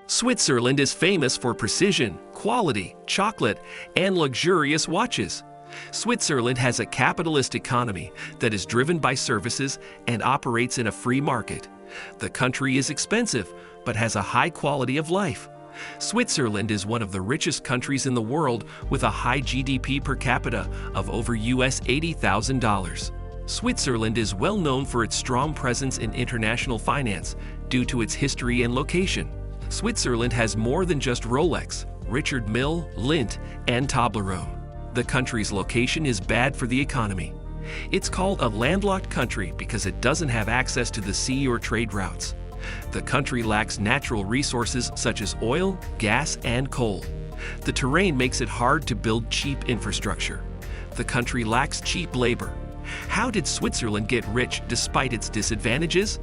Switzerland is famous for precision, quality, chocolate, and luxurious watches. Switzerland has a capitalist economy that is driven by services and operates in a free market. The country is expensive, but has a high quality of life. Switzerland is one of the richest countries in the world with a high GDP per capita of over US $80,000. Switzerland is well known for its strong presence in international finance due to its history and location. Switzerland has more than just Rolex, Richard Mille, Lindt, and Toblerone. The country's location is bad for the economy. It's called a landlocked country because it doesn't have access to the sea or trade routes. The country lacks natural resources such as oil, gas, and coal. The terrain makes it hard to build cheap infrastructure. The country lacks cheap labor. How did Switzerland get rich despite its disadvantages?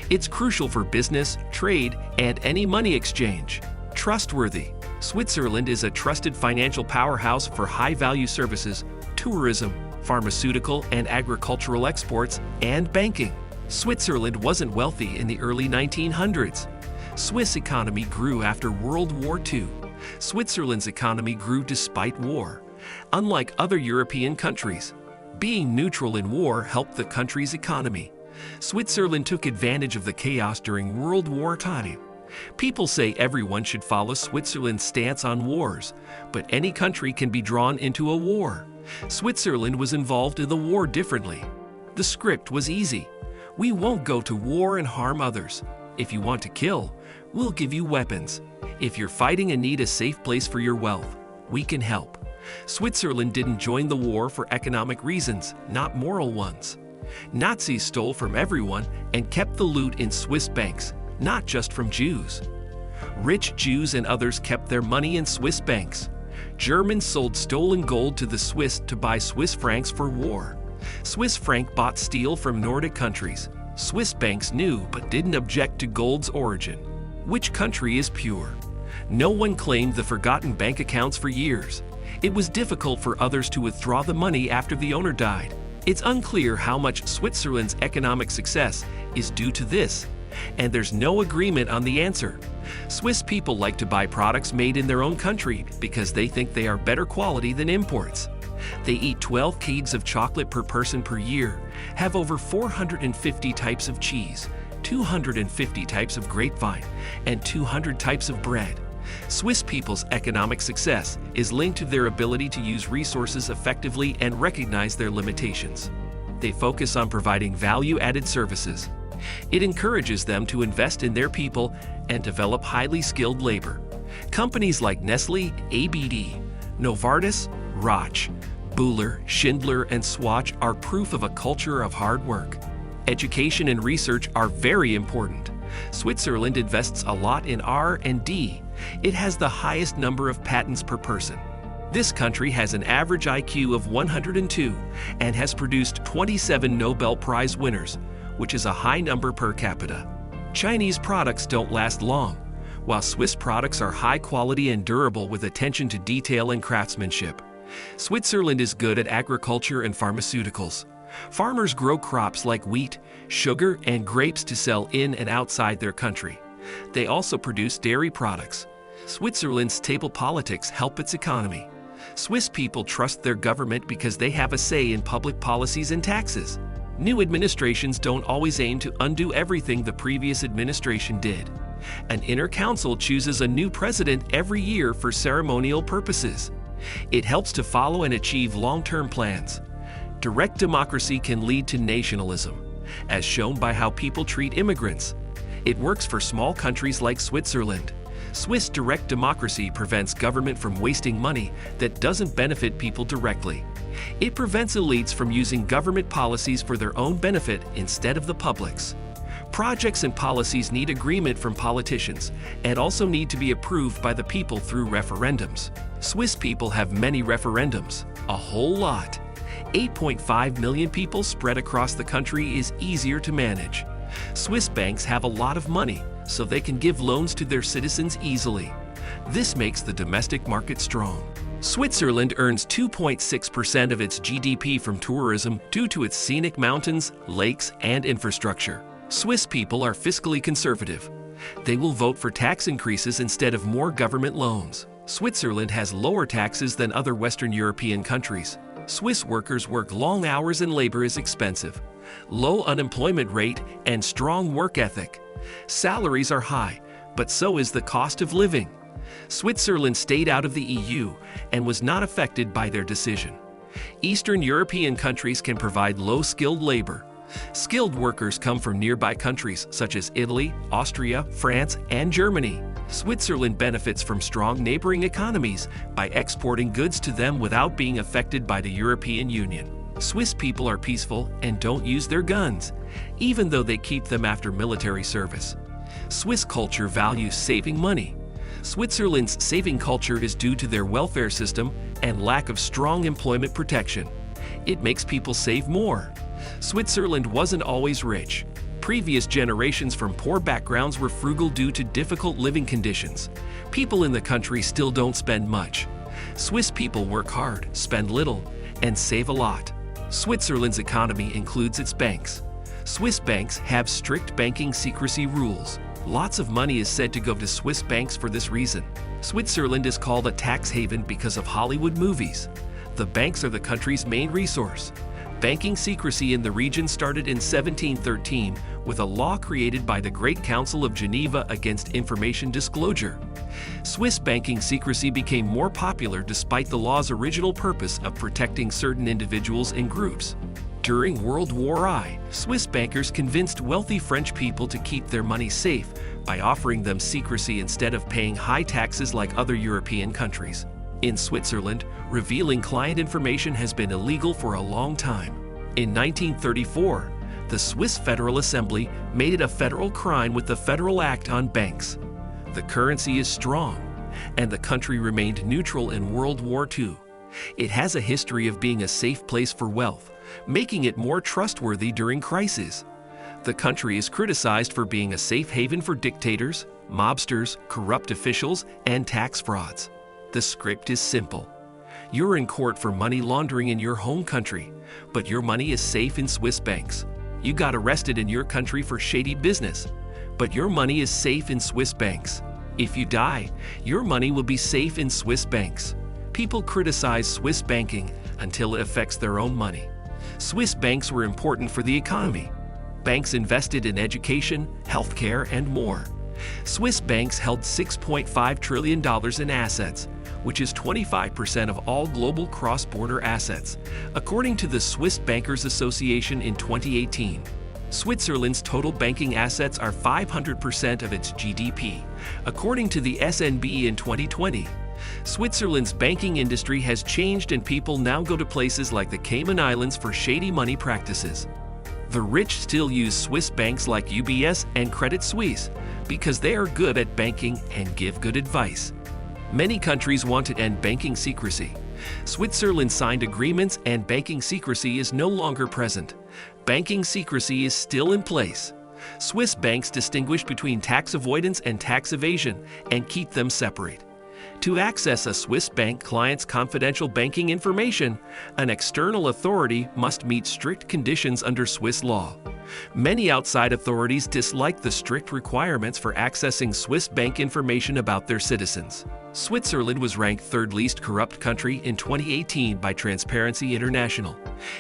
It's crucial for business, trade, and any money exchange. Trustworthy. Switzerland is a trusted financial powerhouse for high-value services, tourism, pharmaceutical and agricultural exports, and banking. Switzerland wasn't wealthy in the early 1900s. Swiss economy grew after World War II. Switzerland's economy grew despite war. Unlike other European countries, being neutral in war helped the country's economy. Switzerland took advantage of the chaos during World War II. People say everyone should follow Switzerland's stance on wars, but any country can be drawn into a war. Switzerland was involved in the war differently. The script was easy. We won't go to war and harm others. If you want to kill, we'll give you weapons. If you're fighting and need a safe place for your wealth, we can help. Switzerland didn't join the war for economic reasons, not moral ones. Nazis stole from everyone and kept the loot in Swiss banks, not just from Jews. Rich Jews and others kept their money in Swiss banks. Germans sold stolen gold to the Swiss to buy Swiss francs for war. Swiss franc bought steel from Nordic countries. Swiss banks knew but didn't object to gold's origin. Which country is pure? No one claimed the forgotten bank accounts for years. It was difficult for others to withdraw the money after the owner died. It's unclear how much Switzerland's economic success is due to this, and there's no agreement on the answer. Swiss people like to buy products made in their own country because they think they are better quality than imports. They eat 12 kegs of chocolate per person per year, have over 450 types of cheese, 250 types of grapevine, and 200 types of bread. Swiss people's economic success is linked to their ability to use resources effectively and recognize their limitations. They focus on providing value-added services. It encourages them to invest in their people and develop highly skilled labor. Companies like Nestled, ABD, Novartis, Roche, Buhler, Schindler, and Swatch are proof of a culture of hard work. Education and research are very important. Switzerland invests a lot in R&D. It has the highest number of patents per person. This country has an average IQ of 102 and has produced 27 Nobel Prize winners, which is a high number per capita. Chinese products don't last long, while Swiss products are high quality and durable with attention to detail and craftsmanship. Switzerland is good at agriculture and pharmaceuticals. Farmers grow crops like wheat, sugar, and grapes to sell in and outside their country. They also produce dairy products. Switzerland's stable politics help its economy. Swiss people trust their government because they have a say in public policies and taxes. New administrations don't always aim to undo everything the previous administration did. An inner council chooses a new president every year for ceremonial purposes. It helps to follow and achieve long-term plans. Direct democracy can lead to nationalism, as shown by how people treat immigrants. It works for small countries like Switzerland. Swiss direct democracy prevents government from wasting money that doesn't benefit people directly. It prevents elites from using government policies for their own benefit instead of the public's. Projects and policies need agreement from politicians and also need to be approved by the people through referendums. Swiss people have many referendums, a whole lot. 8.5 million people spread across the country is easier to manage. Swiss banks have a lot of money, so they can give loans to their citizens easily. This makes the domestic market strong. Switzerland earns 2.6% of its GDP from tourism due to its scenic mountains, lakes, and infrastructure. Swiss people are fiscally conservative. They will vote for tax increases instead of more government loans. Switzerland has lower taxes than other Western European countries. Swiss workers work long hours and labor is expensive. Low unemployment rate and strong work ethic. Salaries are high, but so is the cost of living. Switzerland stayed out of the EU and was not affected by their decision. Eastern European countries can provide low-skilled labor. Skilled workers come from nearby countries such as Italy, Austria, France, and Germany. Switzerland benefits from strong neighboring economies by exporting goods to them without being affected by the European Union. Swiss people are peaceful and don't use their guns, even though they keep them after military service. Swiss culture values saving money. Switzerland's saving culture is due to their welfare system and lack of strong employment protection. It makes people save more. Switzerland wasn't always rich. Previous generations from poor backgrounds were frugal due to difficult living conditions. People in the country still don't spend much. Swiss people work hard, spend little, and save a lot. Switzerland's economy includes its banks. Swiss banks have strict banking secrecy rules. Lots of money is said to go to Swiss banks for this reason. Switzerland is called a tax haven because of Hollywood movies. The banks are the country's main resource. Banking secrecy in the region started in 1713 with a law created by the Great Council of Geneva against information disclosure. Swiss banking secrecy became more popular despite the law's original purpose of protecting certain individuals and groups. During World War I, Swiss bankers convinced wealthy French people to keep their money safe by offering them secrecy instead of paying high taxes like other European countries. In Switzerland, revealing client information has been illegal for a long time. In 1934, the Swiss Federal Assembly made it a federal crime with the Federal Act on Banks. The currency is strong, and the country remained neutral in World War II. It has a history of being a safe place for wealth, making it more trustworthy during crises. The country is criticized for being a safe haven for dictators, mobsters, corrupt officials, and tax frauds. The script is simple. You're in court for money laundering in your home country, but your money is safe in Swiss banks. You got arrested in your country for shady business, but your money is safe in Swiss banks. If you die, your money will be safe in Swiss banks. People criticize Swiss banking until it affects their own money. Swiss banks were important for the economy. Banks invested in education, healthcare, and more. Swiss banks held $6.5 trillion in assets, which is 25% of all global cross-border assets, according to the Swiss Bankers Association in 2018. Switzerland's total banking assets are 500% of its GDP, according to the SNB in 2020. Switzerland's banking industry has changed and people now go to places like the Cayman Islands for shady money practices. The rich still use Swiss banks like UBS and Credit Suisse because they are good at banking and give good advice. Many countries want to end banking secrecy. Switzerland signed agreements and banking secrecy is no longer present. Banking secrecy is still in place. Swiss banks distinguish between tax avoidance and tax evasion and keep them separate. To access a Swiss bank client's confidential banking information, an external authority must meet strict conditions under Swiss law. Many outside authorities dislike the strict requirements for accessing Swiss bank information about their citizens. Switzerland was ranked third least corrupt country in 2018 by Transparency International.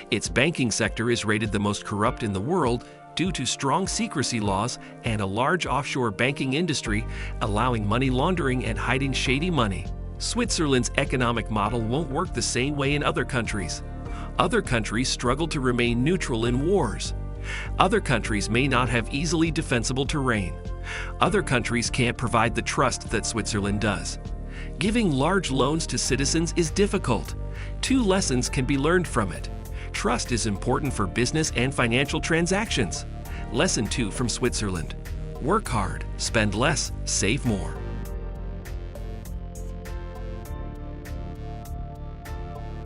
Its banking sector is rated the most corrupt in the world due to strong secrecy laws and a large offshore banking industry allowing money laundering and hiding shady money. Switzerland's economic model won't work the same way in other countries. Other countries struggle to remain neutral in wars. Other countries may not have easily defensible terrain. Other countries can't provide the trust that Switzerland does. Giving large loans to citizens is difficult. Two lessons can be learned from it. Trust is important for business and financial transactions. Lesson 2 from Switzerland: work hard, spend less, save more.